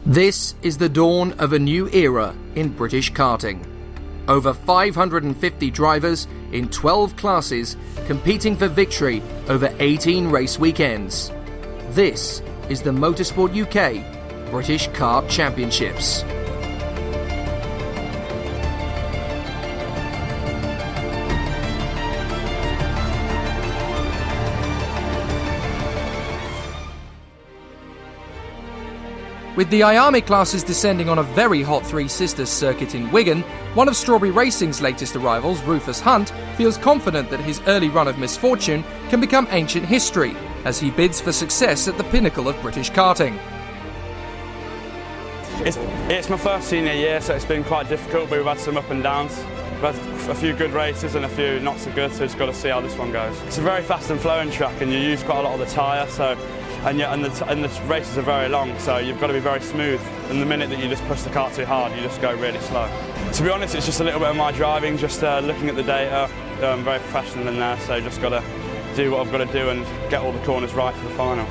This is the dawn of a new era in British karting. Over 550 drivers in 12 classes competing for victory over 18 race weekends. This is the Motorsport UK British Kart Championships. With the Iami classes descending on a very hot Three Sisters circuit in Wigan, one of Strawberry Racing's latest arrivals, Rufus Hunt, feels confident that his early run of misfortune can become ancient history as he bids for success at the pinnacle of British karting. It's my first senior year, so it's been quite difficult, but we've had some up and downs. We've had a few good races and a few not so good, so just got to see how this one goes. It's a very fast and flowing track and you use quite a lot of the tyre, and the races are very long, so you've got to be very smooth. And the minute that you just push the kart too hard, you just go really slow. To be honest, it's just a little bit of my driving, just looking at the data. I'm very professional in there, so just got to do what I've got to do and get all the corners right for the final.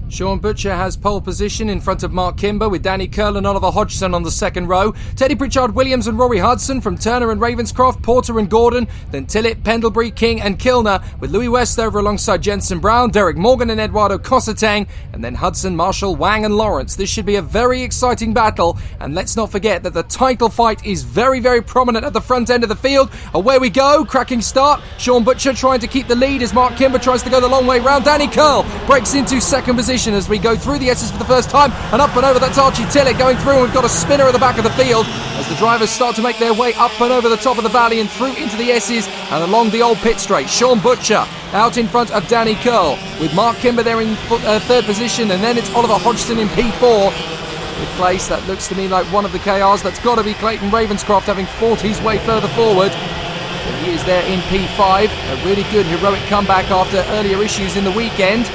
Sean Butcher has pole position in front of Mark Kimber with Danny Curl and Oliver Hodgson on the second row. Teddy Pritchard-Williams and Rory Hudson from Turner and Ravenscroft, Porter and Gordon, then Tillett, Pendlebury, King and Kilner with Louis Westover alongside Jensen Brown, Derek Morgan and Eduardo Cosatang, and then Hudson, Marshall, Wang and Lawrence. This should be a very exciting battle, and let's not forget that the title fight is very, very prominent at the front end of the field. Away we go, cracking start. Sean Butcher trying to keep the lead as Mark Kimber tries to go the long way round. Danny Curl breaks into second position as we go through the S's for the first time, and up and over. That's Archie Tillett going through, and we've got a spinner at the back of the field as the drivers start to make their way up and over the top of the valley and through into the S's and along the old pit straight. Sean Butcher out in front of Danny Curl with Mark Kimber there in third position, and then it's Oliver Hodgson in P4 with place. That looks to me like one of the KRs. That's got to be Clayton Ravenscroft having fought his way further forward. And he is there in P5, a really good heroic comeback after earlier issues in the weekend.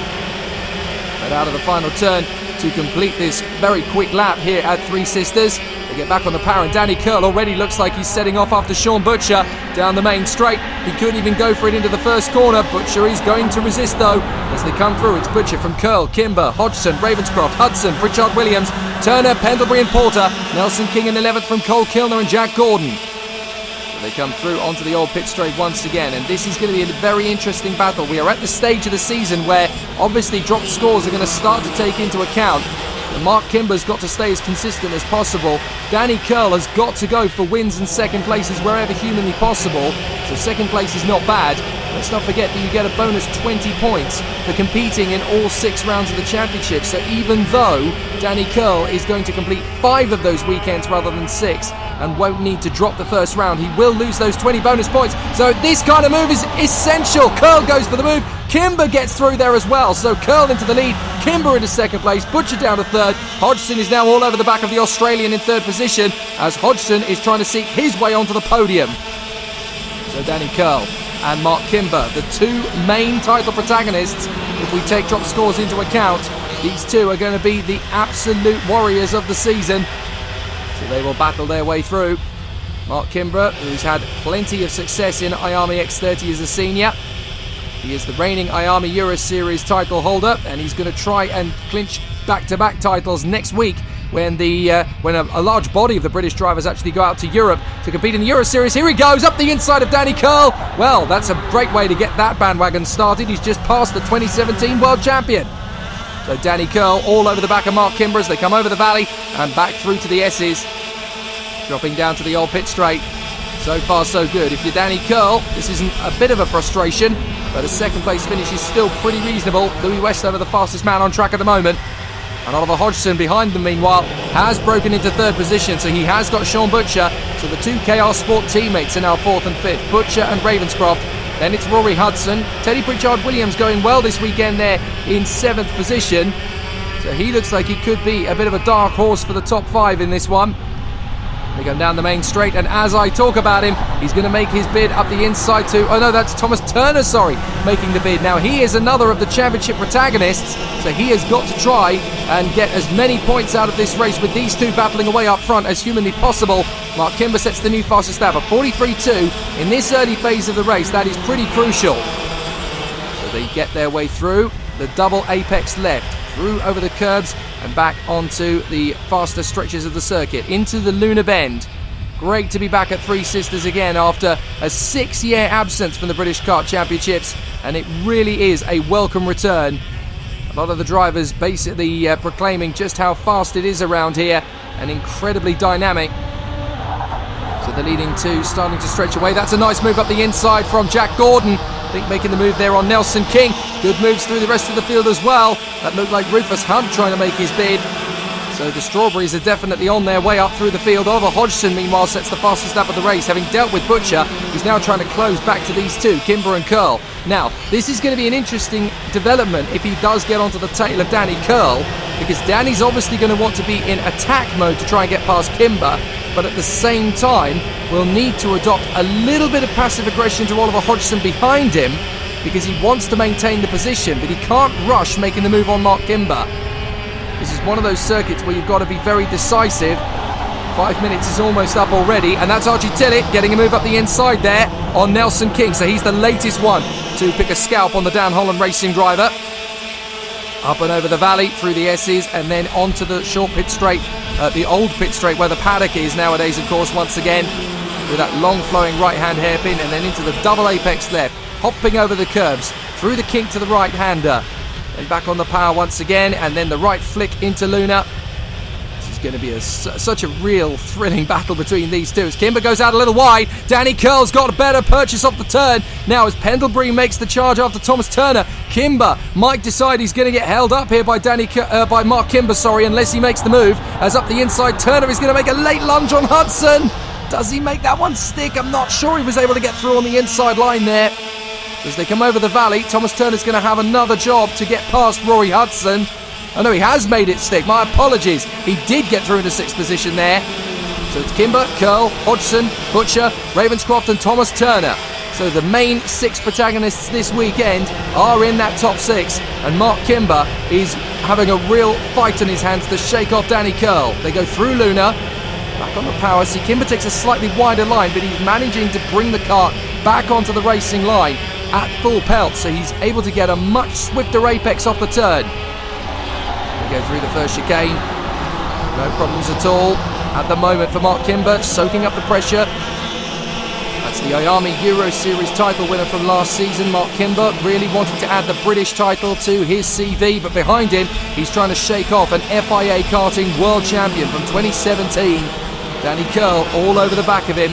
But out of the final turn to complete this very quick lap here at Three Sisters. They get back on the power, and Danny Curl already looks like he's setting off after Sean Butcher down the main straight. He couldn't even go for it into the first corner. Butcher is going to resist though as they come through. It's Butcher from Curl, Kimber, Hodgson, Ravenscroft, Hudson, Pritchard-Williams, Turner, Pendlebury and Porter, Nelson King in 11th from Cole Kilner and Jack Gordon. They come through onto the old pit straight once again, and this is going to be a very interesting battle. We are at the stage of the season where obviously drop scores are going to start to take into account. And Mark Kimber's got to stay as consistent as possible. Danny Curl has got to go for wins and second places wherever humanly possible. So second place is not bad. Let's not forget that you get a bonus 20 points for competing in all 6 rounds of the championship. So even though Danny Curl is going to complete 5 of those weekends rather than 6 and won't need to drop the first round, he will lose those 20 bonus points. So this kind of move is essential. Curl goes for the move. Kimber gets through there as well. So Curl into the lead, Kimber into second place, Butcher down to third. Hodgson is now all over the back of the Australian in third position as Hodgson is trying to seek his way onto the podium. So Danny Curl and Mark Kimber, the 2 main title protagonists. If we take drop scores into account, these 2 are going to be the absolute warriors of the season. So they will battle their way through. Mark Kimber, who's had plenty of success in Iami X30 as a senior. He is the reigning Iami Euro Series title holder, and he's going to try and clinch back-to-back titles next week when a large body of the British drivers actually go out to Europe to compete in the Euro Series. Here he goes, up the inside of Danny Curl. Well, that's a great way to get that bandwagon started. He's just passed the 2017 World Champion. So Danny Curl all over the back of Mark Kimber as they come over the valley and back through to the S's. Dropping down to the old pit straight. So far so good. If you're Danny Curl, this isn't a bit of a frustration, but a second place finish is still pretty reasonable. Louis Westover the fastest man on track at the moment. And Oliver Hodgson behind them, meanwhile, has broken into third position, so he has got Sean Butcher. So the 2 KR Sport teammates are now 4th and 5th, Butcher and Ravenscroft. Then it's Rory Hudson. Teddy Pritchard-Williams going well this weekend there in 7th position. So he looks like he could be a bit of a dark horse for the top 5 in this one. They go down the main straight, and as I talk about him, he's going to make his bid up the inside to... Oh no, that's Thomas Turner, making the bid. Now, he is another of the championship protagonists, so he has got to try and get as many points out of this race with these two battling away up front as humanly possible. Mark Kimber sets the new fastest lap of 43.2 in this early phase of the race. That is pretty crucial. So they get their way through the double apex left, through over the curbs and back onto the faster stretches of the circuit, into the Luna Bend. Great to be back at Three Sisters again after a 6-year absence from the British Kart Championships, and it really is a welcome return. A lot of the drivers basically proclaiming just how fast it is around here and incredibly dynamic. So the leading two starting to stretch away. That's a nice move up the inside from Jack Gordon. I think making the move there on Nelson King. Good moves through the rest of the field as well. That looked like Rufus Hunt trying to make his bid. So the Strawberries are definitely on their way up through the field. Oliver Hodgson, meanwhile, sets the fastest lap of the race. Having dealt with Butcher, he's now trying to close back to these two, Kimber and Curl. Now, this is going to be an interesting development if he does get onto the tail of Danny Curl, because Danny's obviously going to want to be in attack mode to try and get past Kimber, but at the same time will need to adopt a little bit of passive aggression to Oliver Hodgson behind him, because he wants to maintain the position, but he can't rush making the move on Mark Kimber. This is one of those circuits where you've got to be very decisive. 5 minutes is almost up already, and that's Archie Tillett getting a move up the inside there on Nelson King. So he's the latest one to pick a scalp on the Dan Holland Racing driver. Up and over the valley, through the S's, and then onto the short pit straight, the old pit straight where the paddock is nowadays, of course, once again, with that long flowing right-hand hairpin, and then into the double apex left, hopping over the curbs, through the kink to the right-hander, and back on the power once again, and then the right flick into Luna. This is going to be such a real thrilling battle between these two as Kimber goes out a little wide. Danny Curl's got a better purchase off the turn. Now as Pendlebury makes the charge after Thomas Turner, Kimber might decide he's going to get held up here by Mark Kimber, unless he makes the move. As up the inside, Turner is going to make a late lunge on Hudson. Does he make that one stick? I'm not sure he was able to get through on the inside line there. As they come over the valley, Thomas Turner's going to have another job to get past Rory Hudson. I know he has made it stick. My apologies. He did get through into 6th position there. So it's Kimber, Curl, Hodgson, Butcher, Ravenscroft and Thomas Turner. So the main 6 protagonists this weekend are in that top 6. And Mark Kimber is having a real fight on his hands to shake off Danny Curl. They go through Luna, back on the power. See, Kimber takes a slightly wider line, but he's managing to bring the kart back onto the racing line at full pelt, so he's able to get a much swifter apex off the turn. They go through the first chicane, no problems at all at the moment for Mark Kimber, soaking up the pressure. That's the Ayami Euro Series title winner from last season. Mark Kimber really wanted to add the British title to his CV, but behind him he's trying to shake off an FIA karting world champion from 2017. Danny Curl all over the back of him.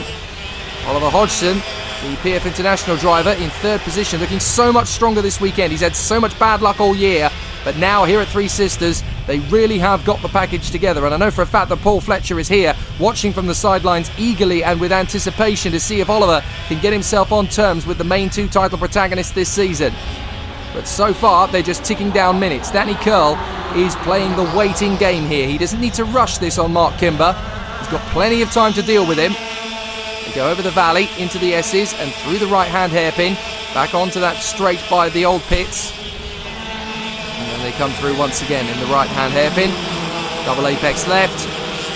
Oliver Hodgson, the PF International driver, in 3rd position, looking so much stronger this weekend. He's had so much bad luck all year, but now here at Three Sisters, they really have got the package together. And I know for a fact that Paul Fletcher is here, watching from the sidelines eagerly and with anticipation to see if Oliver can get himself on terms with the main 2 title protagonists this season. But so far, they're just ticking down minutes. Danny Curl is playing the waiting game here. He doesn't need to rush this on Mark Kimber. He's got plenty of time to deal with him. They go over the valley, into the S's, and through the right-hand hairpin, back onto that straight by the old pits. And then they come through once again in the right-hand hairpin. Double apex left.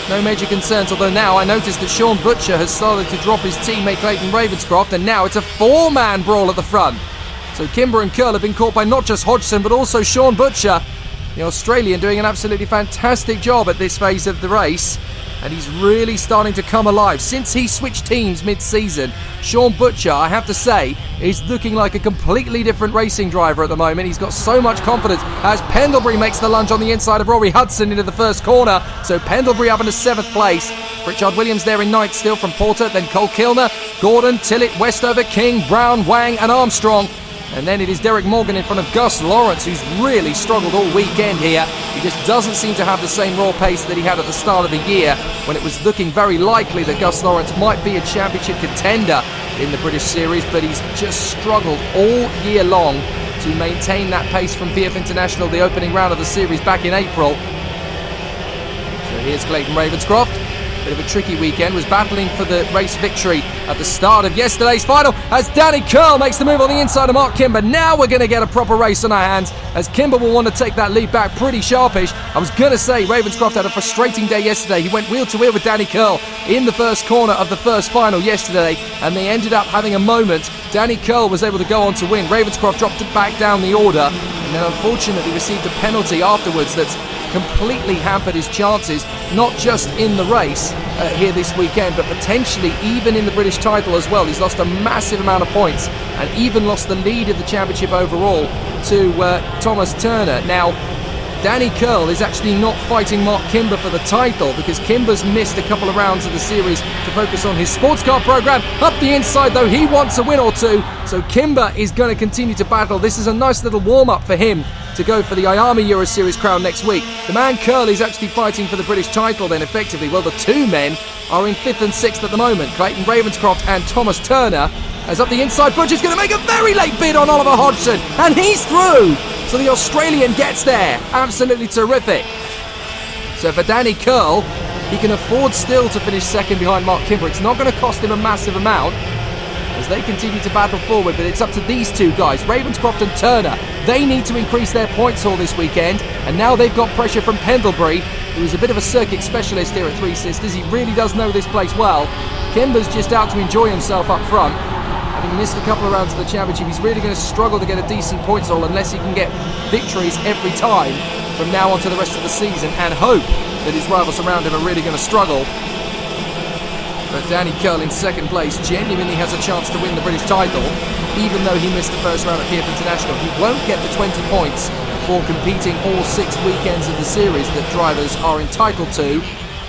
No major concerns, although now I noticed that Sean Butcher has started to drop his teammate Clayton Ravenscroft, and now it's a 4-man brawl at the front. So Kimber and Curl have been caught by not just Hodgson, but also Sean Butcher, the Australian, doing an absolutely fantastic job at this phase of the race. And he's really starting to come alive. Since he switched teams mid-season, Sean Butcher, I have to say, is looking like a completely different racing driver at the moment. He's got so much confidence as Pendlebury makes the lunge on the inside of Rory Hudson into the first corner. So Pendlebury up into 7th place. Pritchard Williams there in 9th still from Porter, then Cole Kilner, Gordon, Tillett, Westover, King, Brown, Wang and Armstrong. And then it is Derek Morgan in front of Gus Lawrence, who's really struggled all weekend here. He just doesn't seem to have the same raw pace that he had at the start of the year, when it was looking very likely that Gus Lawrence might be a championship contender in the British Series, but he's just struggled all year long to maintain that pace from PF International, the opening round of the series back in April. So here's Clayton Ravenscroft. bit of a tricky weekend, was battling for the race victory at the start of yesterday's final as Danny Curl makes the move on the inside of Mark Kimber. Now we're going to get a proper race on our hands as Kimber will want to take that lead back pretty sharpish. I was going to say Ravenscroft had a frustrating day yesterday. He went wheel to wheel with Danny Curl in the first corner of the first final yesterday, and they ended up having a moment. Danny Curl was able to go on to win. Ravenscroft dropped it back down the order and then unfortunately received a penalty afterwards that's completely hampered his chances, not just in the race here this weekend, but potentially even in the British title as well. He's lost a massive amount of points and even lost the lead of the championship overall to Thomas Turner. Now, Danny Curl is actually not fighting Mark Kimber for the title because Kimber's missed a couple of rounds of the series to focus on his sports car program. Up the inside though, he wants a win or two, so Kimber is going to continue to battle. This is a nice little warm-up for him to go for the IAMA Euro Series crown next week. The man Curl is actually fighting for the British title then effectively. Well, the two men are in 5th and 6th at the moment, Clayton Ravenscroft and Thomas Turner. As up the inside, Butcher's going to make a very late bid on Oliver Hodgson, and he's through! So the Australian gets there. Absolutely terrific. So for Danny Curl, he can afford still to finish second behind Mark Kimber. It's not going to cost him a massive amount as they continue to battle forward, but it's up to these two guys, Ravenscroft and Turner. They need to increase their points haul this weekend, and now they've got pressure from Pendlebury, who's a bit of a circuit specialist here at Three Sisters. He really does know this place well. Kimber's just out to enjoy himself up front. Having missed a couple of rounds of the championship, he's really going to struggle to get a decent points haul unless he can get victories every time from now on to the rest of the season, and hope that his rivals around him are really going to struggle. But Danny Curl in second place genuinely has a chance to win the British title, even though he missed the first round at Kiev International. He won't get the 20 points for competing all 6 weekends of the series that drivers are entitled to,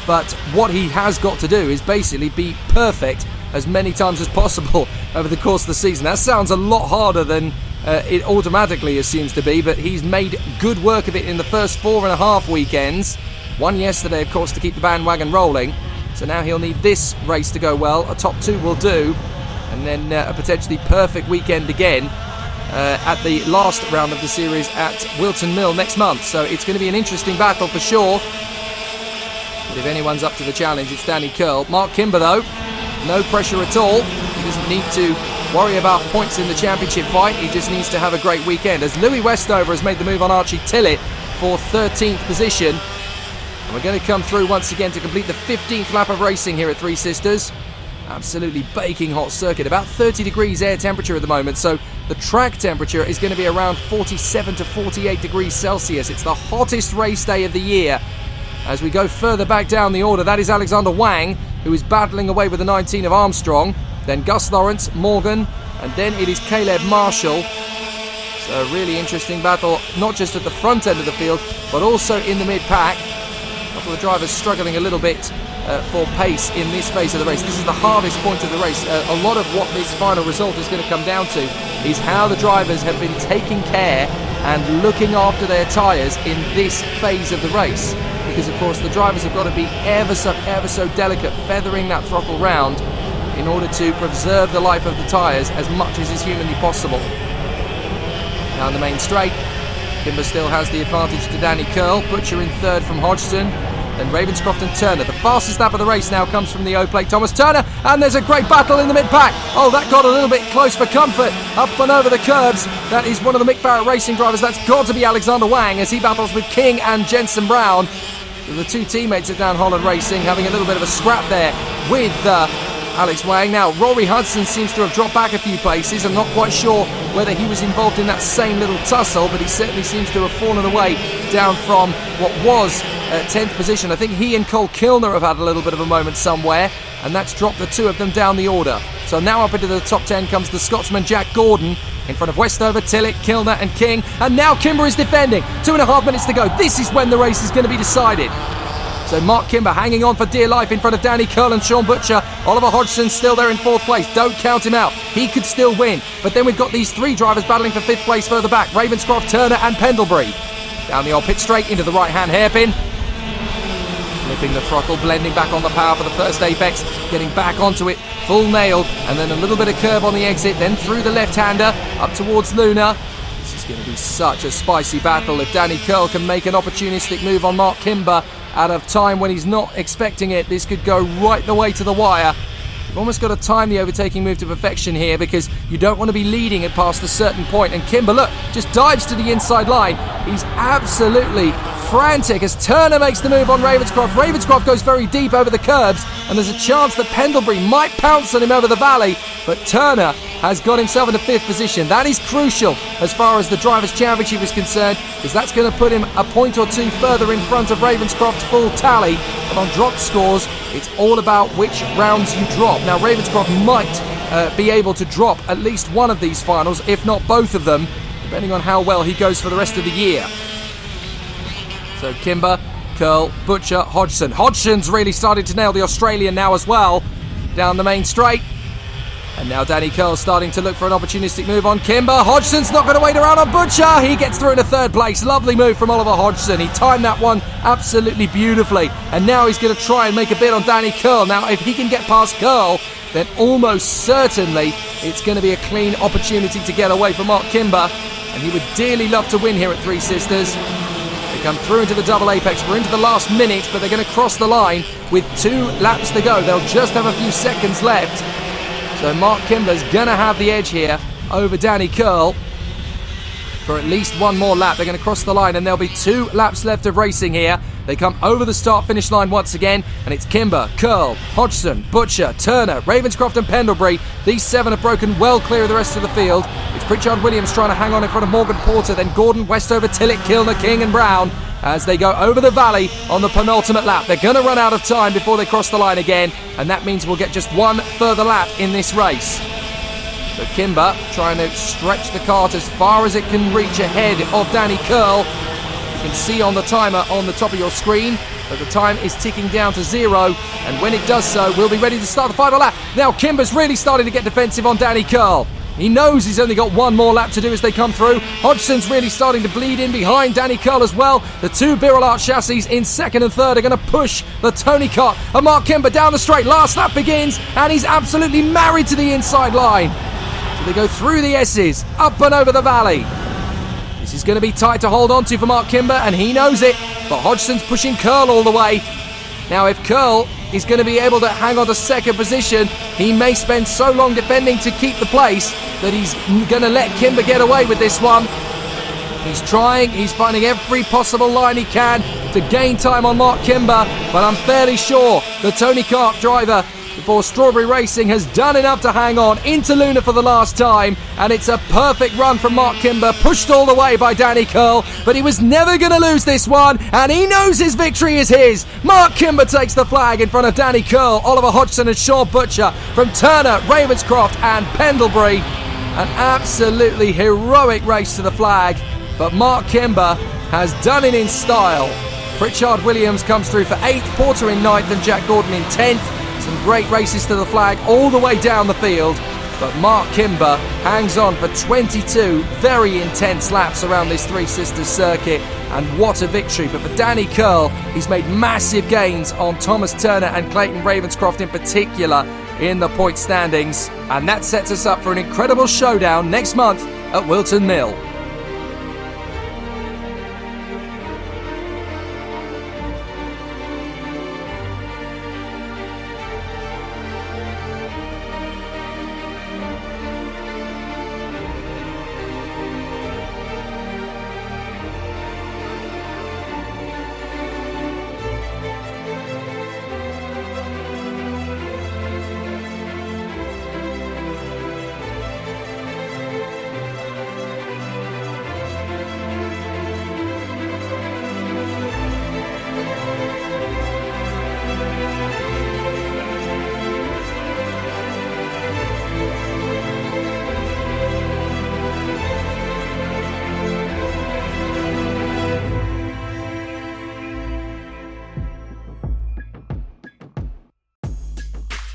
but what he has got to do is basically be perfect as many times as possible over the course of the season. That sounds a lot harder than it automatically assumes to be, but he's made good work of it in the first 4.5 weekends. One yesterday, of course, to keep the bandwagon rolling. So now he'll need this race to go well. A top 2 will do, and then a potentially perfect weekend again at the last round of the series at Wilton Mill next month. So it's going to be an interesting battle for sure. But if anyone's up to the challenge, it's Danny Curl. Mark Kimber, though, no pressure at all. He doesn't need to worry about points in the championship fight. He just needs to have a great weekend. As Louis Westover has made the move on Archie Tillett for 13th position. And we're going to come through once again to complete the 15th lap of racing here at Three Sisters. Absolutely baking hot circuit. About 30 degrees air temperature at the moment. So the track temperature is going to be around 47 to 48 degrees Celsius. It's the hottest race day of the year. As we go further back down the order, that is Alexander Wang, who is battling away with the 19 of Armstrong. Then Gus Lawrence, Morgan, and then it is Caleb Marshall. So a really interesting battle, not just at the front end of the field, but also in the mid-pack. A couple of drivers struggling a little bit for pace in this phase of the race. This is the hardest point of the race. A lot of what this final result is going to come down to is how the drivers have been taking care and looking after their tyres in this phase of the race. Because of course the drivers have got to be ever so delicate, feathering that throttle round in order to preserve the life of the tyres as much as is humanly possible. Down the main straight, Kimber still has the advantage to Danny Curl. Butcher in third from Hodgson. Then Ravenscroft and Turner. The fastest lap of the race now comes from the O-Plate, Thomas Turner, and there's a great battle in the mid-pack. Oh, that got a little bit close for comfort. Up and over the curbs. That is one of the Mick Barrett racing drivers. That's got to be Alexander Wang as he battles with King and Jensen Brown. The two teammates at Down Holland Racing having a little bit of a scrap there with Alex Wang. Now, Rory Hudson seems to have dropped back a few places. I'm not quite sure whether he was involved in that same little tussle, but he certainly seems to have fallen away down from what was 10th position. I think he and Cole Kilner have had a little bit of a moment somewhere, and that's dropped the two of them down the order. So now up into the top 10 comes the Scotsman Jack Gordon in front of Westover, Tillett, Kilner and King. And now Kimber is defending. 2.5 minutes to go. This is when the race is going to be decided. So Mark Kimber hanging on for dear life in front of Danny Curl and Sean Butcher. Oliver Hodgson still there in 4th place. Don't count him out. He could still win. But then we've got these 3 drivers battling for 5th place further back. Ravenscroft, Turner and Pendlebury. Down the old pit straight into the right-hand hairpin. Flipping the throttle, blending back on the power for the first apex. Getting back onto it, full nailed. And then a little bit of curve on the exit. Then through the left-hander, up towards Luna. This is going to be such a spicy battle if Danny Curl can make an opportunistic move on Mark Kimber out of time when he's not expecting it. This could go right the way to the wire. You've almost got to time the overtaking move to perfection here because you don't want to be leading it past a certain point. And Kimber, look, just dives to the inside line. He's absolutely frantic as Turner makes the move on Ravenscroft. Ravenscroft goes very deep over the curbs, and there's a chance that Pendlebury might pounce on him over the valley, but Turner has got himself into 5th position. That is crucial as far as the Drivers' Championship is concerned, because that's going to put him a point or two further in front of Ravenscroft's full tally. But on dropped scores, it's all about which rounds you drop. Now, Ravenscroft might be able to drop at least one of these finals, if not both of them, depending on how well he goes for the rest of the year. So Kimber, Curl, Butcher, Hodgson. Hodgson's really started to nail the Australian now as well, down the main straight. And now Danny Curl starting to look for an opportunistic move on Kimber. Hodgson's not going to wait around on Butcher. He gets through into 3rd place. Lovely move from Oliver Hodgson. He timed that one absolutely beautifully. And now he's going to try and make a bid on Danny Curl. Now, if he can get past Curl, then almost certainly it's going to be a clean opportunity to get away from Mark Kimber. And he would dearly love to win here at Three Sisters. They come through into the double apex. We're into the last minute, but they're going to cross the line with 2 laps to go. They'll just have a few seconds left. So Mark Kimber's going to have the edge here over Danny Curl for at least one more lap. They're going to cross the line, and there'll be 2 laps left of racing here. They come over the start-finish line once again, and it's Kimber, Curl, Hodgson, Butcher, Turner, Ravenscroft and Pendlebury. These 7 have broken well clear of the rest of the field. It's Pritchard Williams trying to hang on in front of Morgan Porter, then Gordon, Westover, Tillett, Kilner, King and Brown as they go over the valley on the penultimate lap. They're going to run out of time before they cross the line again, and that means we'll get just one further lap in this race. So Kimber trying to stretch the cart as far as it can reach ahead of Danny Curl. You can see on the timer on the top of your screen that the time is ticking down to 0, and when it does so, we'll be ready to start the final lap. Now Kimber's really starting to get defensive on Danny Curl. He knows he's only got one more lap to do as they come through. Hodgson's really starting to bleed in behind Danny Curl as well. The 2 Birrell Art chassis in 2nd and 3rd are going to push the Tony Kart. And Mark Kimber down the straight. Last lap begins, and he's absolutely married to the inside line. So they go through the S's, up and over the valley. This is going to be tight to hold on to for Mark Kimber, and he knows it. But Hodgson's pushing Curl all the way. Now, if Curl is going to be able to hang on to 2nd position, he may spend so long defending to keep the place that he's going to let Kimber get away with this one. He's trying, he's finding every possible line he can to gain time on Mark Kimber, but I'm fairly sure the Tony Kart driver before Strawberry Racing has done enough to hang on into Luna for the last time, and it's a perfect run from Mark Kimber, pushed all the way by Danny Curl, but he was never going to lose this one, and he knows his victory is his. Mark Kimber takes the flag in front of Danny Curl, Oliver Hodgson and Sean Butcher from Turner, Ravenscroft and Pendlebury. An absolutely heroic race to the flag, but Mark Kimber has done it in style. Pritchard Williams comes through for 8th, Porter in 9th and Jack Gordon in 10th. Some great races to the flag all the way down the field, but Mark Kimber hangs on for 22 very intense laps around this Three Sisters circuit, and what a victory. But for Danny Curl, he's made massive gains on Thomas Turner and Clayton Ravenscroft in particular in the point standings, and that sets us up for an incredible showdown next month at Wilton Mill.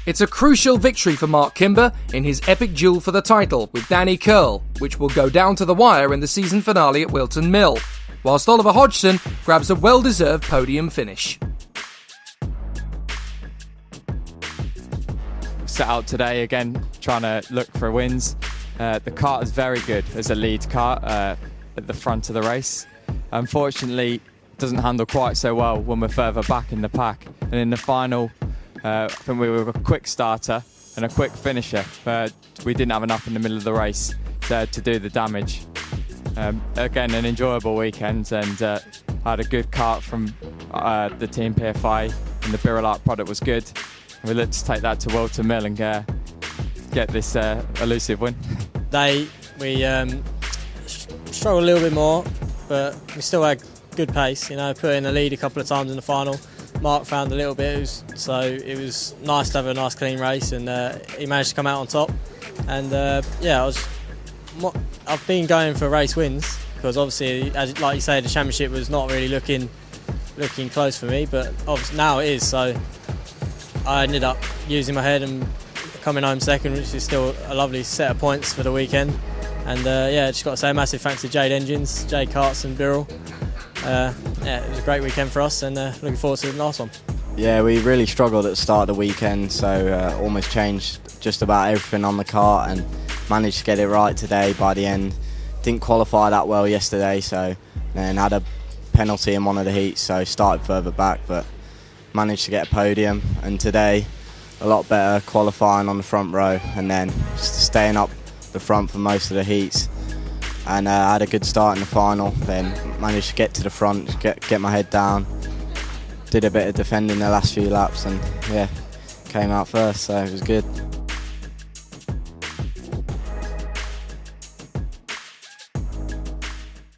It's a crucial victory for Mark Kimber in his epic duel for the title with Danny Curl, which will go down to the wire in the season finale at Wilton Mill, whilst Oliver Hodgson grabs a well-deserved podium finish. Set out today again, trying to look for wins. The kart is very good as a lead kart at the front of the race. Unfortunately, doesn't handle quite so well when we're further back in the pack. And in the final, I think we were a quick starter and a quick finisher, but we didn't have enough in the middle of the race to do the damage. Again, an enjoyable weekend, and I had a good kart from the team PFI, and the Birrell product was good. And we look to take that to Wilton Mill and get this elusive win. We struggled a little bit more, but we still had good pace. You know, put in the lead a couple of times in the final. Mark found a little bit, so it was nice to have a nice clean race, and he managed to come out on top. And yeah, I've been going for race wins because obviously, like you say, the championship was not really looking close for me, but obviously now it is. So I ended up using my head and coming home second, which is still a lovely set of points for the weekend. And yeah, just got to say a massive thanks to Jade Engines, Jade Karts and Birrell. Yeah, it was a great weekend for us, and looking forward to the last one. Yeah, we really struggled at the start of the weekend, so almost changed just about everything on the kart and managed to get it right today by the end. Didn't qualify that well yesterday, so then had a penalty in one of the heats, so started further back, but managed to get a podium. And today, a lot better qualifying on the front row and then staying up the front for most of the heats. And I had a good start in the final, then managed to get to the front, get my head down, did a bit of defending the last few laps, and yeah, came out first, so it was good.